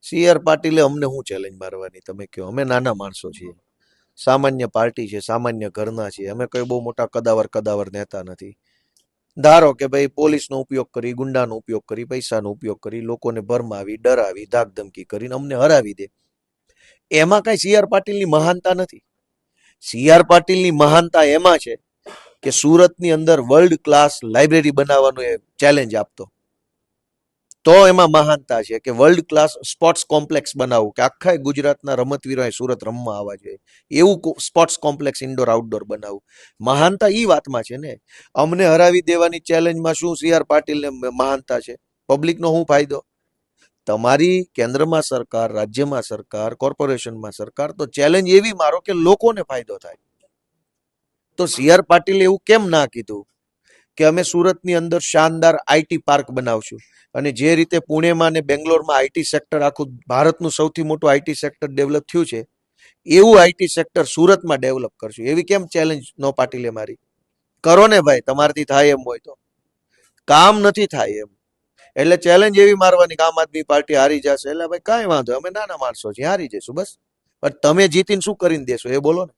C R પાટીલે અમને શું ચેલેન્જ મારવાની? તમે કહો. અમે નાના માણસો છીએ, સામાન્ય પાર્ટી છે, સામાન્ય ઘરના છીએ. અમે કોઈ બહુ મોટા કદાવર નેતા નથી. ધારો કે ભાઈ પોલીસનો ઉપયોગ કરી, ગુંડાનો ઉપયોગ કરી, પૈસાનો ઉપયોગ કરી, લોકોને ભરમાવી, ડરાવી, ધાકધમકી કરીને અમને હરાવી દે. એમાં કઈ સી આર પાટીલની મહાનતા નથી. સી આર પાટીલની મહાનતા એમાં છે કે સુરતની અંદર વર્લ્ડ ક્લાસ લાઇબ્રેરી બનાવવાનો એ ચેલેન્જ આપતો. તો એમાં મહાનતા છે કે વર્લ્ડ ક્લાસ સ્પોર્ટ્સ કોમ્પ્લેક્સ બનાવવું, કે આખા ગુજરાતના રમતવીરો સુરત રમવા આવવા જોઈએ એવું સ્પોર્ટ્સ કોમ્પ્લેક્સ ઇન્ડોર આઉટડોર બનાવવું. મહાનતા ઈ વાતમાં છે ને. અમને હરાવી દેવાની ચેલેન્જમાં શું સી આર પાટીલને મહાનતા છે? પબ્લિકનો શું ફાયદો? તમારી કેન્દ્રમાં સરકાર, રાજ્યમાં સરકાર, કોર્પોરેશનમાં સરકાર, તો ચેલેન્જ એવી મારો કે લોકોને ફાયદો થાય. તો સી આર પાટીલે એવું કેમ ના કીધું કે અમે સુરતની અંદર શાનદાર આઈટી પાર્ક બનાવશું, અને જે રીતે પુણેમાં અને બેંગ્લોરમાં આઈટી સેક્ટર, આખું ભારતનું સૌથી મોટું આઈટી સેક્ટર ડેવલપ થયું છે, એવું આઈટી સેક્ટર સુરતમાં ડેવલપ કરશું? એવી કેમ ચેલેન્જ નો પાટીલે મારી? કરો ને ભાઈ, તમારાથી થાય એમ હોય તો. કામ નથી થાય એમ. એટલે ચેલેન્જ એવી મારવાની કે આમ આદમી પાર્ટી હારી જશે. એટલે ભાઈ કાંઈ વાંધો, અમે નાના માણસો છીએ, હારી જઈશું બસ. પણ તમે જીતીને શું કરીને દેશો એ બોલો ને.